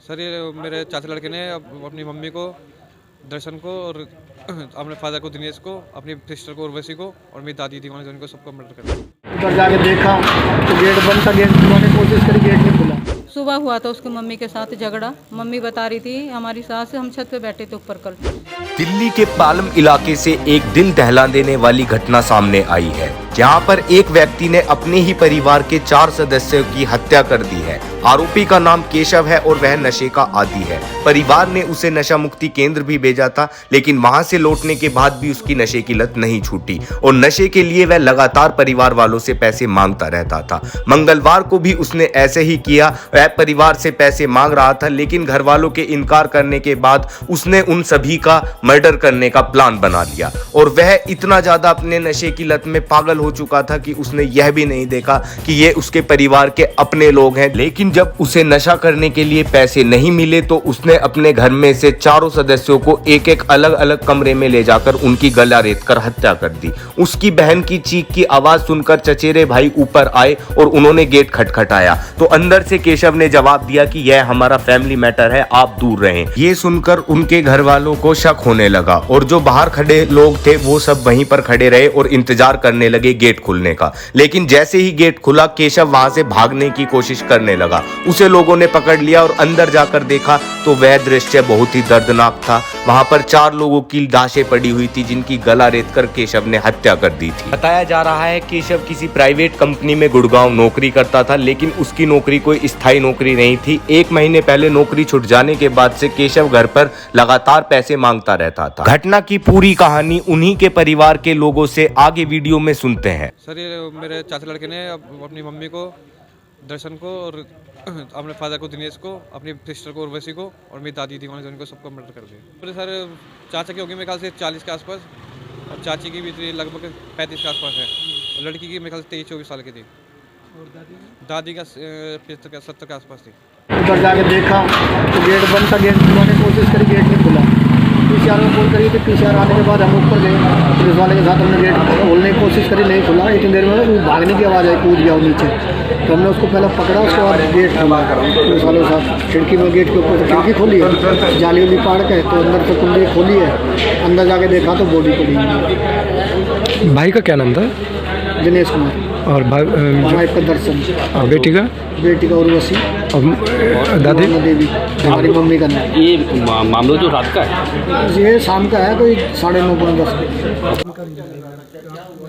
Sir ये मेरे चाचा लड़के ने अपनी मम्मी को, दर्शन को और अपने फादर को दिनेश को, अपनी सिस्टर को उर्वशी को और मेरी दादी थी उनको सबको मर्डर कर दिया। ऊपर जाके देखा तो गेट बंद था, गेट खुलवाने की कोशिश करी, गेट नहीं खुला। सुबह हुआ था उसकी मम्मी के साथ झगड़ा। मम्मी बता रही थी हमारी सास, हम छत पे बैठे थे ऊपर कल। दिल्ली के पालम इलाके से एक दिल दहला देने वाली घटना सामने आई है, जहां पर एक व्यक्ति ने अपने ही परिवार के 4 सदस्यों की हत्या कर दी है। आरोपी का नाम केशव है और वह नशे का आदी है। परिवार ने उसे नशा मुक्ति केंद्र भी भेजा था, लेकिन वहां से लौटने के बाद भी उसकी नशे की लत नहीं छूटी और नशे के लिए वह लगातार परिवार वालों से पैसे मांगता रहता था। मंगलवार को भी उसने ऐसे ही किया। वह परिवार से पैसे मांग रहा था, लेकिन घर वालों के इनकार करने के बाद उसने उन सभी का मर्डर करने का प्लान बना लिया और वह इतना ज्यादा अपने नशे की लत में पागल हो चुका था कि उसने यह भी नहीं देखा कि ये उसके परिवार के अपने लोग हैं। लेकिन जब उसे नशा करने के लिए पैसे नहीं मिले तो उसने अपने घर में से चारों सदस्यों को एक एक अलग अलग कमरे में ले जाकर उनकी गला रेत कर हत्या कर दी। उसकी बहन की चीख की आवाज सुनकर चचेरे भाई ऊपर आए और उन्होंने गेट खटखटाया तो अंदर से केशव ने जवाब दिया कि यह हमारा फैमिली मैटर है, आप दूर रहें। ये सुनकर उनके घर वालों को शक होने लगा और जो बाहर खड़े लोग थे वो सब वहीं पर खड़े रहे और इंतजार करने लगे गेट खुलने का। लेकिन जैसे ही गेट खुला केशव वहां से भागने की कोशिश करने लगा। उसे लोगों ने पकड़ लिया और अंदर जाकर देखा तो वह दृश्य बहुत ही दर्दनाक था। वहां पर 4 लोगों की लाशें पड़ी हुई थी जिनकी गला रेत कर केशव ने हत्या कर दी थी। बताया जा रहा है केशव किसी प्राइवेट कंपनी में गुड़गांव नौकरी करता था, लेकिन उसकी नौकरी कोई स्थायी नौकरी नहीं थी। 1 महीने पहले नौकरी छूट जाने के बाद से केशव घर पर लगातार पैसे मांगता रहता था। घटना की पूरी कहानी उन्हीं के परिवार के लोगों से आगे वीडियो में सुनते हैं। सर ये मेरे चाचा लड़के ने अपनी मम्मी को, दर्शन को और अपने फादर को दिनेश को, अपनी सिस्टर को उर्वशी को और मेरी दादी थी उनको सबको मर्डर कर दिया। फिर सर चाचा की होगी मेरे ख्याल से 40 के आसपास और चाची की भी थी लगभग 35 के आसपास है। और लड़की की मेरे ख्याल से 23-24 साल की थी और दादी का 70 के आसपास थी। ऊपर जाके देखा तो गेट बंद था, गेट खुलवाने की कोशिश करी, गेट नहीं खुला। PCR में फोन करी तो PCR आने के बाद हम ऊपर गए, पुलिस वाले के साथ हमने गेट खोलने की कोशिश करी, नहीं खुला। इतनी देर में वो भागने की आवाज़ आई, कूद गया वो नीचे। तो हमने उसको पहले पकड़ा, उसके बाद गेट खुला पुलिस वालों के साथ। खिड़की में गेट के ऊपर से खिड़की खोली है, जाली वाली पाड़ के तो अंदर से कुंडी खोली है। अंदर जाके देखा तो बॉडी पड़ी है। भाई का क्या नाम था? दिनेश कुमार। और वाइफ का दर्शन। और बेटी का उर्वशी। और दादी देवी हमारी मम्मी का नाम। ये मामला जो रात का है, ये शाम का है, कोई 9:30-10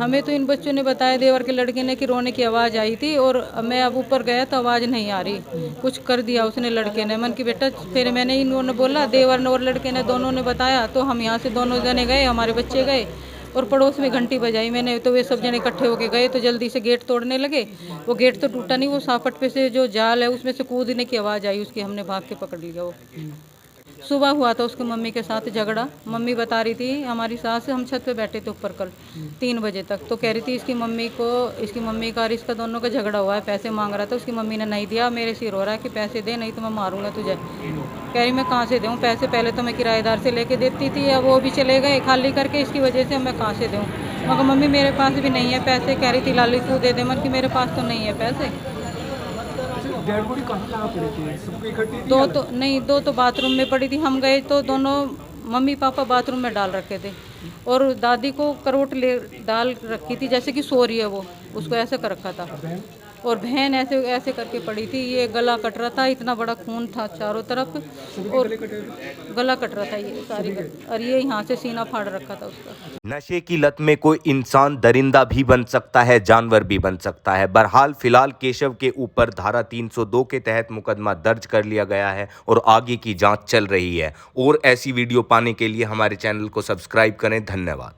हमें तो इन बच्चों ने बताया, देवर के लड़के ने, कि रोने की आवाज़ आई थी और मैं अब ऊपर गया तो आवाज़ नहीं आ रही। कुछ कर दिया उसने लड़के ने। मन की बेटा, फिर मैंने इन्होंने बोला, देवर ने और लड़के ने दोनों ने बताया तो हम यहाँ से दोनों जने गए, हमारे बच्चे गए और पड़ोस में घंटी बजाई मैंने तो वे सब जने इकट्ठे होके गए तो जल्दी से गेट तोड़ने लगे। वो गेट तो टूटा नहीं, वो सापट पे से जो जाल है उसमें से कूदने की आवाज़ आई उसकी, हमने भाग के पकड़ लिया। वो सुबह हुआ था उसकी मम्मी के साथ झगड़ा। मम्मी बता रही थी हमारी सास, हम छत पे बैठे थे ऊपर कल 3 बजे तक, तो कह रही थी इसकी मम्मी का और इसका दोनों का झगड़ा हुआ है, पैसे मांग रहा था। उसकी मम्मी ने नहीं दिया, मेरे सिर हो रहा है कि पैसे दे नहीं तो मैं मारूंगा तुझे। कह रही मैं कहाँ से दूँ पैसे, पहले तो मैं किराएदार से लेके देती थी, अब वो भी चले गए खाली करके, इसकी वजह से मैं कहाँ से दूँ। मगर मम्मी मेरे पास भी नहीं है पैसे। कह रही थी लाली तू दे दे, मन कि मेरे पास तो नहीं है पैसे। दो तो बाथरूम में पड़ी थी। हम गए तो दोनों मम्मी पापा बाथरूम में डाल रखे थे और दादी को करवट ले डाल रखी थी, जैसे कि सो रही है वो, उसको ऐसे कर रखा था। और बहन ऐसे ऐसे करके पड़ी थी। ये गला कट रहा था, इतना बड़ा खून था चारों तरफ और गला कट रहा था ये सारी, और ये यहाँ से सीना फाड़ रखा था उसका। नशे की लत में कोई इंसान दरिंदा भी बन सकता है, जानवर भी बन सकता है। बहरहाल फिलहाल केशव के ऊपर धारा 302 के तहत मुकदमा दर्ज कर लिया गया है और आगे की जांच चल रही है। और ऐसी वीडियो पाने के लिए हमारे चैनल को सब्सक्राइब करें। धन्यवाद।